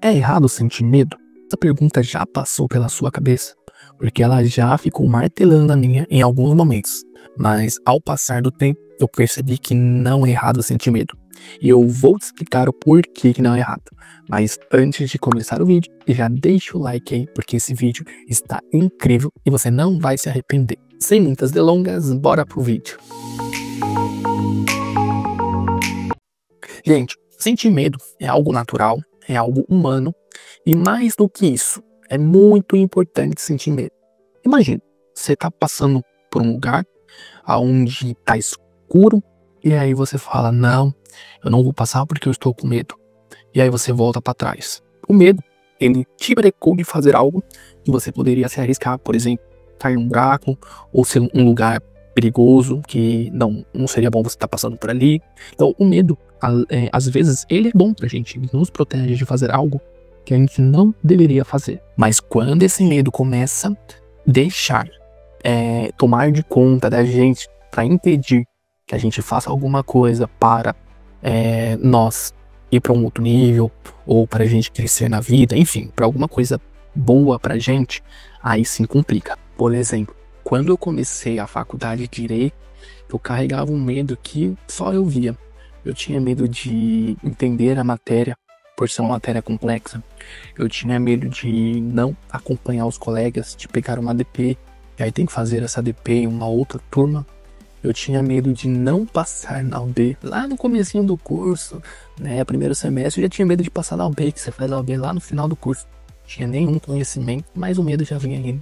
É errado sentir medo? Essa pergunta já passou pela sua cabeça, porque ela já ficou martelando a minha em alguns momentos. Mas ao passar do tempo, eu percebi que não é errado sentir medo. E eu vou te explicar o porquê que não é errado. Mas antes de começar o vídeo, já deixa o like aí, porque esse vídeo está incrível e você não vai se arrepender. Sem muitas delongas, bora pro vídeo. Gente, sentir medo é algo natural, é algo humano, e mais do que isso, é muito importante sentir medo. Imagina, você tá passando por um lugar onde tá escuro, e aí você fala, não, eu não vou passar porque eu estou com medo. E aí você volta para trás. O medo, ele te brecou de fazer algo que você poderia se arriscar, por exemplo, cair num buraco, ou ser um lugar perigoso, que não seria bom você estar passando por ali. Então o medo, às vezes, ele é bom pra gente, ele nos protege de fazer algo que a gente não deveria fazer. Mas quando esse medo começa a deixar, tomar de conta da gente para impedir que a gente faça alguma coisa para nós ir para um outro nível, ou para a gente crescer na vida, enfim, para alguma coisa boa pra gente, aí sim complica. Por exemplo, quando eu comecei a faculdade de Direito, eu carregava um medo que só eu via. Eu tinha medo de entender a matéria, por ser uma matéria complexa. Eu tinha medo de não acompanhar os colegas, de pegar uma ADP, e aí tem que fazer essa ADP em uma outra turma. Eu tinha medo de não passar na UB. Lá no comecinho do curso, primeiro semestre, eu já tinha medo de passar na UB, que você faz a UB lá no final do curso. Não tinha nenhum conhecimento, mas o medo já vinha aí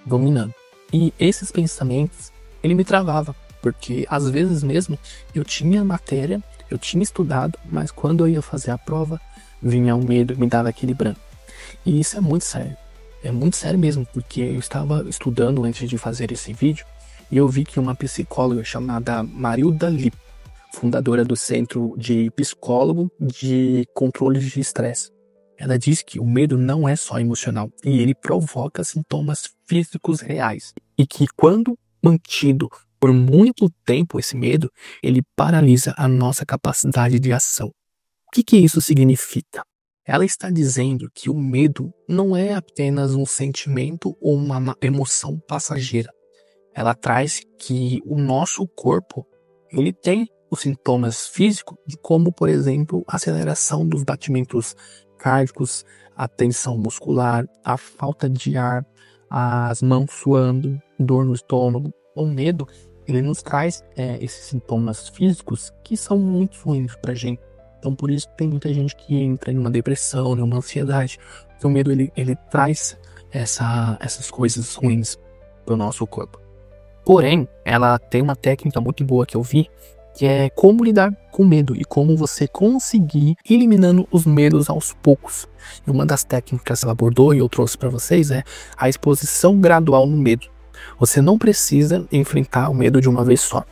dominando. E esses pensamentos, ele me travava, porque às vezes mesmo eu tinha matéria, eu tinha estudado, mas quando eu ia fazer a prova, vinha um medo e me dava aquele branco. E isso é muito sério mesmo, porque eu estava estudando antes de fazer esse vídeo, e eu vi que uma psicóloga chamada Marilda Lipp, fundadora do Centro de Psicólogo de Controle de Estresse, ela diz que o medo não é só emocional, e ele provoca sintomas físicos reais. E que quando mantido por muito tempo esse medo, ele paralisa a nossa capacidade de ação. O que isso significa? Ela está dizendo que o medo não é apenas um sentimento ou uma emoção passageira. Ela traz que o nosso corpo, ele tem os sintomas físicos, como, por exemplo, a aceleração dos batimentos cardíacos, a tensão muscular, a falta de ar, as mãos suando, dor no estômago. O medo, ele nos traz esses sintomas físicos que são muito ruins pra gente. Então, por isso tem muita gente que entra em uma depressão, em uma ansiedade. Porque o medo, ele traz essas coisas ruins pro nosso corpo. Porém, ela tem uma técnica muito boa que eu vi, que é como lidar com medo e como você conseguir ir eliminando os medos aos poucos. E uma das técnicas que ela abordou e eu trouxe para vocês é a exposição gradual no medo. Você não precisa enfrentar o medo de uma vez só.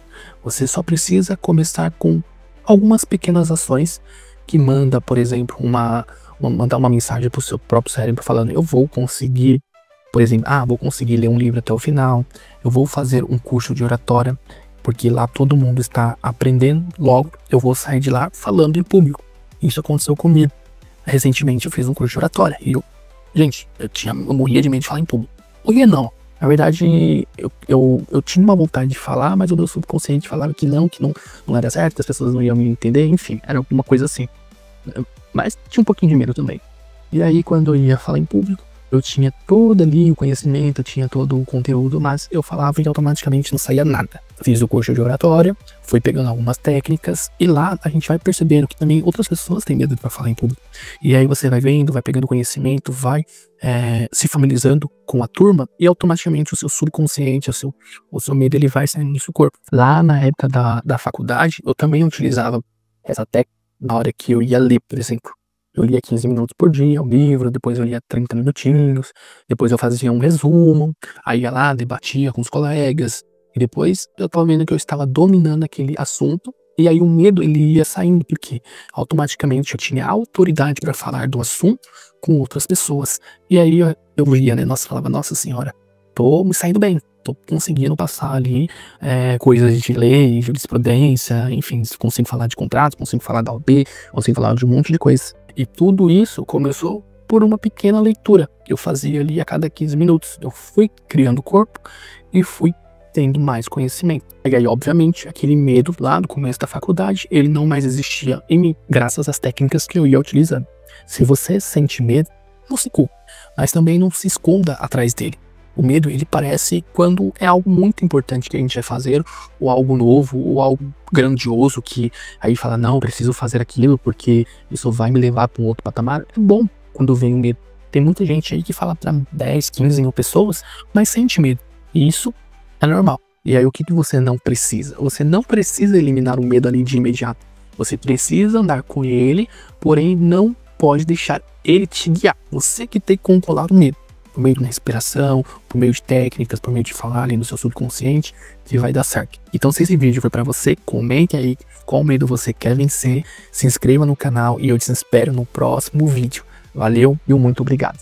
Você só precisa começar com algumas pequenas ações que manda, por exemplo, mandar uma mensagem para o seu próprio cérebro falando, eu vou conseguir. Por exemplo, vou conseguir ler um livro até o final, eu vou fazer um curso de oratória, porque lá todo mundo está aprendendo, logo eu vou sair de lá falando em público. Isso aconteceu comigo. Recentemente eu fiz um curso de oratória e eu morria de medo de falar em público. Morria não. Na verdade, eu tinha uma vontade de falar, mas o meu subconsciente falava que não era certo, as pessoas não iam me entender, enfim, era alguma coisa assim. Mas tinha um pouquinho de medo também. E aí, quando eu ia falar em público, eu tinha todo ali o conhecimento, eu tinha todo o conteúdo, mas eu falava e automaticamente não saía nada. Fiz o curso de oratória, fui pegando algumas técnicas e lá a gente vai percebendo que também outras pessoas têm medo para falar em público. E aí você vai vendo, vai pegando conhecimento, vai se familiarizando com a turma e automaticamente o seu subconsciente, o seu medo, ele vai saindo do seu corpo. Lá na época da faculdade, eu também utilizava essa técnica na hora que eu ia ler, por exemplo. Eu lia 15 minutos por dia o livro, depois eu lia 30 minutinhos, depois eu fazia um resumo, aí ia lá, debatia com os colegas, e depois eu tava vendo que eu estava dominando aquele assunto, e aí o medo ele ia saindo, porque automaticamente eu tinha autoridade para falar do assunto com outras pessoas. E aí eu via, falava, nossa senhora, tô me saindo bem, tô conseguindo passar ali coisas de lei, jurisprudência, enfim, consigo falar de contratos, consigo falar da OAB, consigo falar de um monte de coisa. E tudo isso começou por uma pequena leitura. Eu fazia ali a cada 15 minutos. Eu fui criando o corpo e fui tendo mais conhecimento. E aí, obviamente, aquele medo lá no começo da faculdade, ele não mais existia em mim, graças às técnicas que eu ia utilizando. Se você sente medo, não se culpe, mas também não se esconda atrás dele. O medo, ele parece quando é algo muito importante que a gente vai fazer, ou algo novo, ou algo grandioso, que aí fala, não, preciso fazer aquilo porque isso vai me levar para um outro patamar. É bom quando vem o medo. Tem muita gente aí que fala para 10, 15 mil pessoas, mas sente medo. E isso é normal. E aí o que você não precisa? Você não precisa eliminar o medo ali de imediato. Você precisa andar com ele, porém não pode deixar ele te guiar. Você que tem que controlar o medo. Por meio da respiração, por meio de técnicas, por meio de falar ali no seu subconsciente, que vai dar certo. Então se esse vídeo foi para você, comente aí qual medo você quer vencer, se inscreva no canal e eu te espero no próximo vídeo. Valeu e muito obrigado.